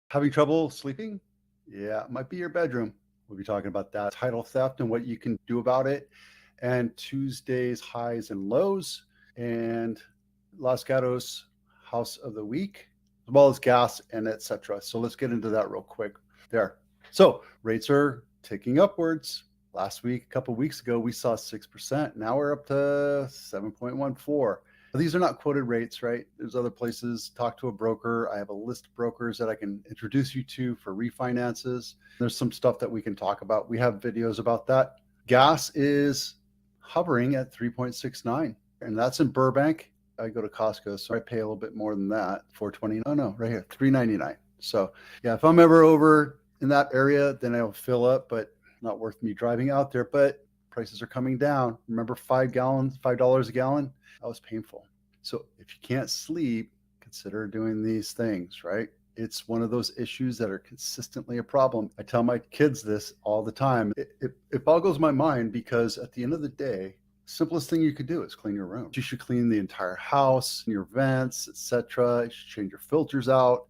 Having trouble sleeping? Yeah, it might be your bedroom. We'll be talking about that title theft and what you can do about it, and Tuesday's highs and lows, and Los Gatos House of the Week, as well as gas and etc. So let's get into that real quick. There. So rates are ticking upwards. Last week, a couple of weeks ago, we saw 6%. Now we're up to 7.14. These are not quoted rates, right? There's other places. Talk to a broker. I have a list of brokers that I can introduce you to for refinances. There's some stuff that we can talk about. We have videos about that. Gas is hovering at 3.69, and that's in Burbank. I go to Costco, so I pay a little bit more than that. 420. Oh no, right here, 3.99. So yeah, if I'm ever over in that area, then I'll fill up, but not worth me driving out there. But prices are coming down. Remember, $5 a gallon? That was painful. So if you can't sleep, consider doing these things, right? It's one of those issues that are consistently a problem. I tell my kids this all the time. It boggles my mind because at the end of the day, simplest thing you could do is clean your room. You should clean the entire house, your vents, etc. You should change your filters out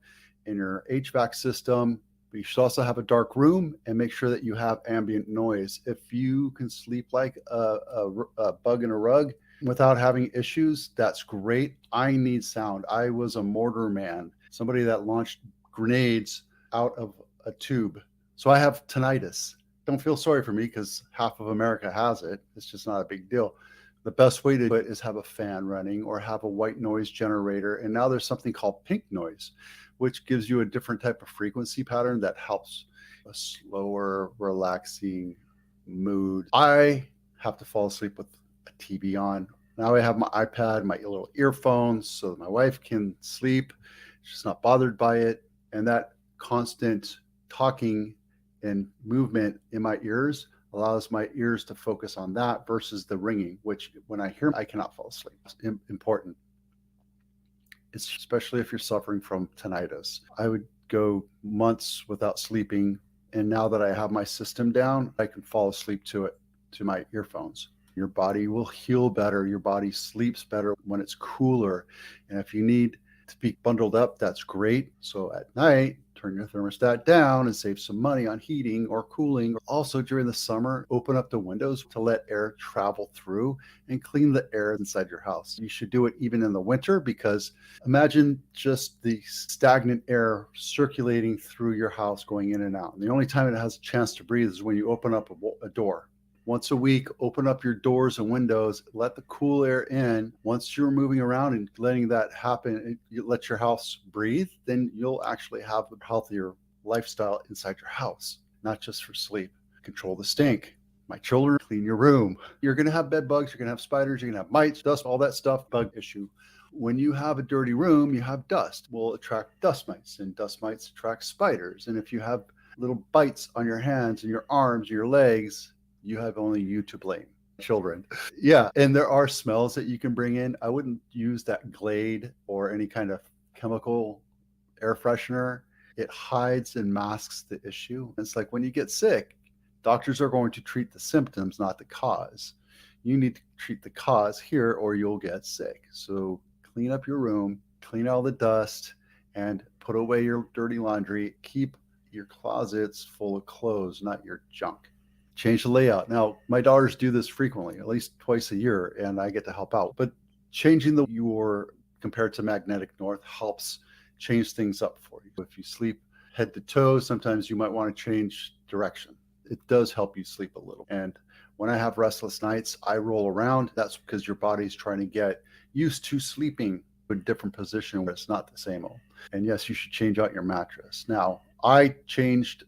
in your HVAC system. But you should also have a dark room and make sure that you have ambient noise. If you can sleep like a bug in a rug without having issues, that's great. I need sound. I was a mortar man, somebody that launched grenades out of a tube. So I have tinnitus. Don't feel sorry for me because half of America has it. It's just not a big deal. The best way to do it is have a fan running or have a white noise generator. And now there's something called pink noise, which gives you a different type of frequency pattern that helps a slower, relaxing mood. I have to fall asleep with a TV on. Now I have my iPad, my little earphones, so that my wife can sleep. She's not bothered by it. And that constant talking and movement in my ears allows my ears to focus on that versus the ringing, which when I hear, I cannot fall asleep. It's important. Especially if you're suffering from tinnitus. I would go months without sleeping, and now that I have my system down, I can fall asleep to it, to my earphones. Your body will heal better. Your body sleeps better when it's cooler. And if you need to be bundled up, that's great. So at night, turn your thermostat down and save some money on heating or cooling. Also during the summer, open up the windows to let air travel through and clean the air inside your house. You should do it even in the winter because imagine just the stagnant air circulating through your house going in and out. And the only time it has a chance to breathe is when you open up a door. Once a week, open up your doors and windows, let the cool air in. Once you're moving around and letting that happen, you let your house breathe, then you'll actually have a healthier lifestyle inside your house, not just for sleep. Control the stink. My children, clean your room. You're going to have bed bugs, you're going to have spiders, you're going to have mites, dust, all that stuff, bug issue. When you have a dirty room, you have dust. Will attract dust mites, and dust mites attract spiders. And if you have little bites on your hands and your arms, and your legs, you have only you to blame. Children. Yeah. And there are smells that you can bring in. I wouldn't use that Glade or any kind of chemical air freshener. It hides and masks the issue. It's like when you get sick, doctors are going to treat the symptoms, not the cause. You need to treat the cause here or you'll get sick. So clean up your room, clean all the dust, and put away your dirty laundry. Keep your closets full of clothes, not your junk. Change the layout. Now, my daughters do this frequently, at least twice a year, and I get to help out. But changing your compared to magnetic north helps change things up for you. If you sleep head to toe, sometimes you might want to change direction. It does help you sleep a little. And when I have restless nights, I roll around. That's because your body's trying to get used to sleeping in a different position where it's not the same old. And yes, you should change out your mattress. Now, I changed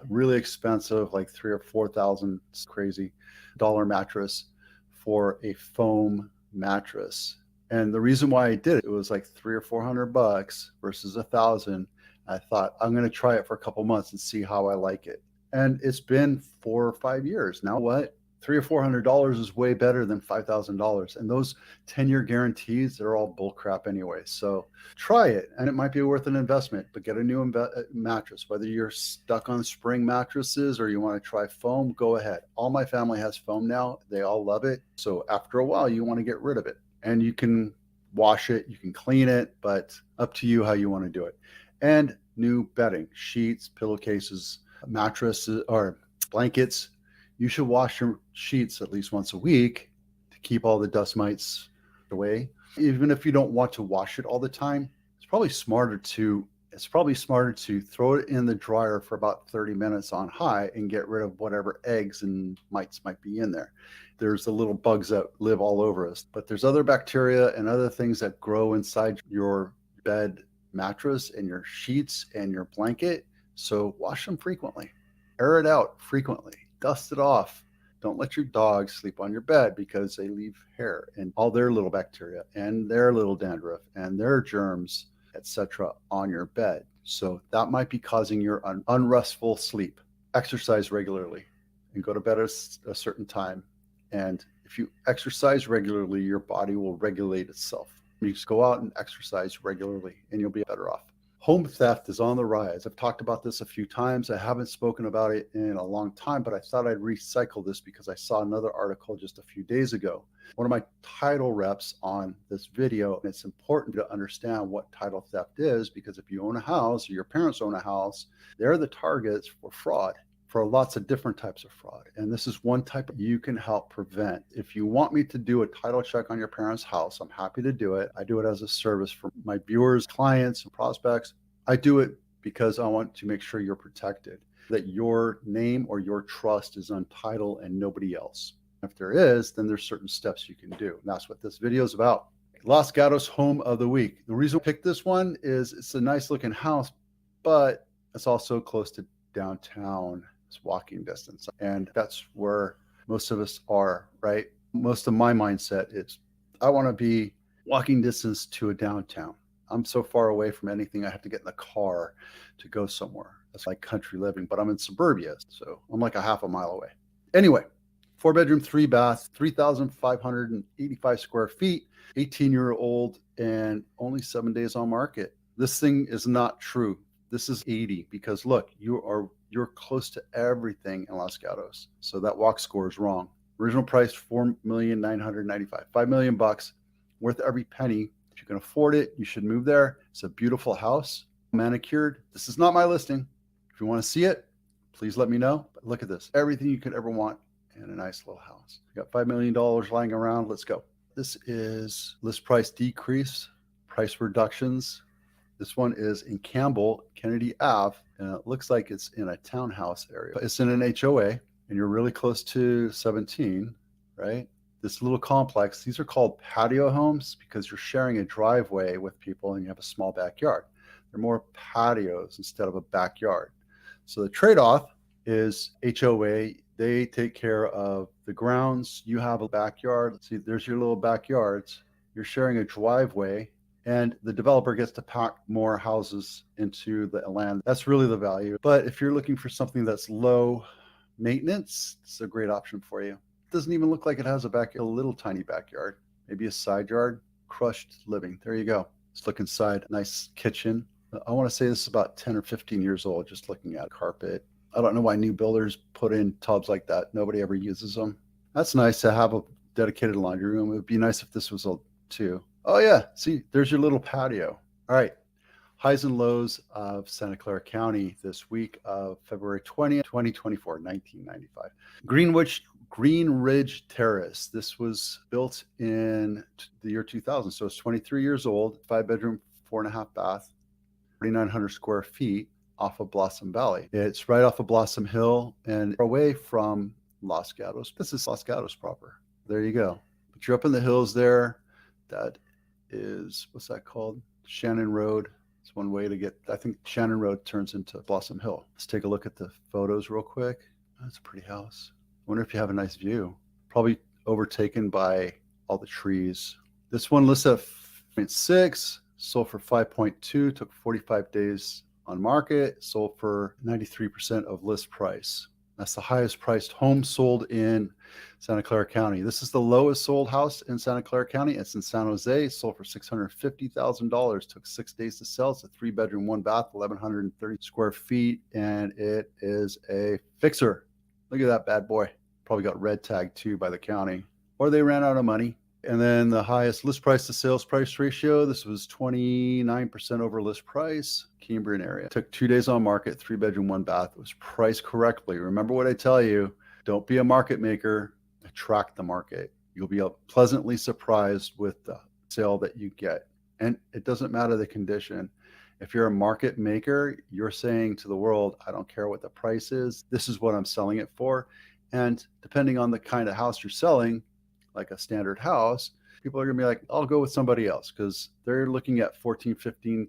really expensive, like $3,000 or $4,000 crazy dollar mattress for a foam mattress. And the reason why I did it, it was like $300 or $400 versus $1,000. I thought I'm going to try it for a couple months and see how I like it. And it's been 4 or 5 years. Now what? $300 or $400 is way better than $5,000. And those 10-year guarantees, they're all bullcrap anyway. So try it, and it might be worth an investment. But get a new mattress. Whether you're stuck on spring mattresses or you want to try foam, go ahead. All my family has foam now. They all love it. So after a while, you want to get rid of it. And you can wash it, you can clean it, but up to you how you want to do it. And new bedding, sheets, pillowcases, mattresses, or blankets, you should wash your sheets at least once a week to keep all the dust mites away. Even if you don't want to wash it all the time, it's probably smarter to throw it in the dryer for about 30 minutes on high and get rid of whatever eggs and mites might be in there. There's the little bugs that live all over us, but there's other bacteria and other things that grow inside your bed mattress and your sheets and your blanket. So wash them frequently, air it out frequently, dust it off. Don't let your dog sleep on your bed because they leave hair and all their little bacteria and their little dandruff and their germs, etc., on your bed. So that might be causing your unrestful sleep. Exercise regularly and go to bed at a certain time. And if you exercise regularly, your body will regulate itself. You just go out and exercise regularly and you'll be better off. Home theft is on the rise. I've talked about this a few times. I haven't spoken about it in a long time, but I thought I'd recycle this because I saw another article just a few days ago. One of my title reps on this video, and it's important to understand what title theft is because if you own a house or your parents own a house, they're the targets for fraud, for lots of different types of fraud. And this is one type you can help prevent. If you want me to do a title check on your parents' house, I'm happy to do it. I do it as a service for my viewers, clients, and prospects. I do it because I want to make sure you're protected, that your name or your trust is on title and nobody else. If there is, then there's certain steps you can do. And that's what this video is about. Los Gatos Home of the Week. The reason I picked this one is it's a nice looking house, but it's also close to downtown. It's walking distance. And that's where most of us are, right? Most of my mindset is I want to be walking distance to a downtown. I'm so far away from anything I have to get in the car to go somewhere. That's like country living, but I'm in suburbia, so I'm like a half a mile away. Anyway, 4-bedroom, 3-bath, 3,585 square feet, 18-year-old, and only 7 days on market. This thing is not true. This is 80 because look, you're close to everything in Los Gatos. So that walk score is wrong. Original price $4,995,000, $5 million bucks, worth every penny. If you can afford it, you should move there. It's a beautiful house, manicured. This is not my listing. If you want to see it, please let me know. But look at this, everything you could ever want in a nice little house. You got $5 million lying around. Let's go. This is list price decrease, price reductions. This one is in Campbell, Kennedy Ave, and it looks like it's in a townhouse area. It's in an HOA, and you're really close to 17, right? This little complex, these are called patio homes because you're sharing a driveway with people and you have a small backyard. They're more patios instead of a backyard. So the trade-off is HOA, they take care of the grounds. You have a backyard. See, there's your little backyards. You're sharing a driveway, and the developer gets to pack more houses into the land. That's really the value. But if you're looking for something that's low maintenance, it's a great option for you. It doesn't even look like it has a little tiny backyard, maybe a side yard, crushed living. There you go. Let's look inside. Nice kitchen. I want to say this is about 10 or 15 years old, just looking at carpet. I don't know why new builders put in tubs like that. Nobody ever uses them. That's nice to have a dedicated laundry room. It would be nice if this was a two. Oh yeah, see, there's your little patio. All right, highs and lows of Santa Clara County this week of February 20th, 2024, 1995. Green Ridge Terrace. This was built in the year 2000, so it's 23 years old, 5-bedroom, 4.5 bath, 4,900 square feet off of Blossom Valley. It's right off of Blossom Hill and away from Los Gatos. This is Los Gatos proper. There you go. But you're up in the hills there. That is, what's that called? Shannon Road. It's one way to get, I think Shannon Road turns into Blossom Hill. Let's take a look at the photos real quick. That's a pretty house. I wonder if you have a nice view. Probably overtaken by all the trees. This one lists at 0.6, sold for 5.2, took 45 days on market, sold for 93% of list price. That's the highest priced home sold in Santa Clara County. This is the lowest sold house in Santa Clara County. It's in San Jose, sold for $650,000. Took 6 days to sell. It's a 3-bedroom, 1-bath, 1,130 square feet, and it is a fixer. Look at that bad boy. Probably got red tagged too by the county, or they ran out of money. And then the highest list price to sales price ratio, this was 29% over list price, Cambrian area. Took 2 days on market, 3-bedroom, 1-bath. It was priced correctly. Remember what I tell you, don't be a market maker, attract the market. You'll be pleasantly surprised with the sale that you get. And it doesn't matter the condition. If you're a market maker, you're saying to the world, I don't care what the price is, this is what I'm selling it for. And depending on the kind of house you're selling, like a standard house, people are going to be like, I'll go with somebody else, because they're looking at 14, 15,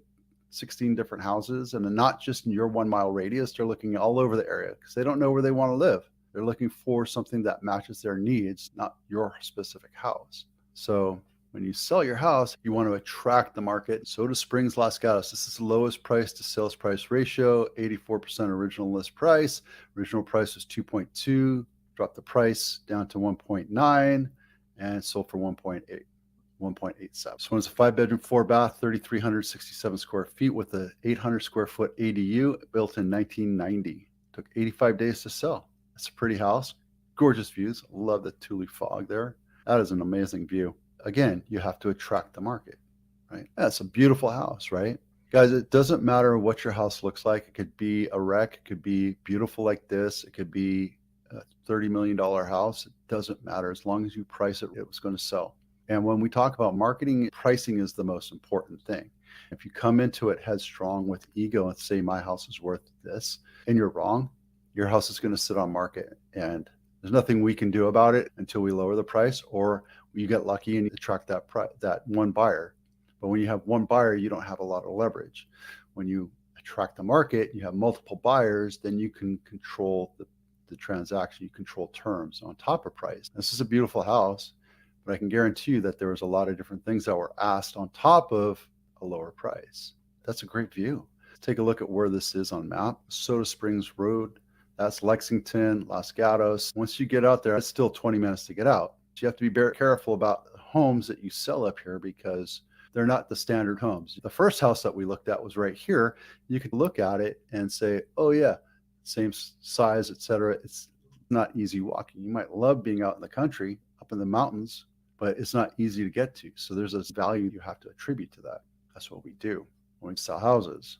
16 different houses, and not just in your 1 mile radius. They're looking all over the area because they don't know where they want to live. They're looking for something that matches their needs, not your specific house. So when you sell your house, you want to attract the market. Soda Springs, Los Gatos. This is the lowest price to sales price ratio, 84% original list price. Original price was 2.2, dropped the price down to 1.9, and sold for 1.8, 1.87. This one's a 5-bedroom, 4-bath, 3,367 square feet with a 800 square foot ADU, built in 1990. Took 85 days to sell. It's a pretty house, gorgeous views. Love the Tule fog there. That is an amazing view. Again, you have to attract the market, right? That's a beautiful house, right? Guys, it doesn't matter what your house looks like. It could be a wreck. It could be beautiful like this. It could be a $30 million house. It doesn't matter. As long as you price it, it was going to sell. And when we talk about marketing, pricing is the most important thing. If you come into it headstrong with ego and say, my house is worth this, and you're wrong, your house is going to sit on market. And there's nothing we can do about it until we lower the price, or you get lucky and you attract that one buyer. But when you have one buyer, you don't have a lot of leverage. When you attract the market, you have multiple buyers, then you can control the transaction. You control terms on top of price. This is a beautiful house, but I can guarantee you that there was a lot of different things that were asked on top of a lower price. That's a great view. Take a look at where this is on map. Soda Springs Road. That's Lexington, Los Gatos. Once you get out there, it's still 20 minutes to get out. So you have to be very careful about the homes that you sell up here, because they're not the standard homes. The first house that we looked at was right here. You could look at it and say, oh yeah, same size, etc. It's not easy walking. You might love being out in the country, up in the mountains, but it's not easy to get to. So there's this value you have to attribute to that. That's what we do when we sell houses.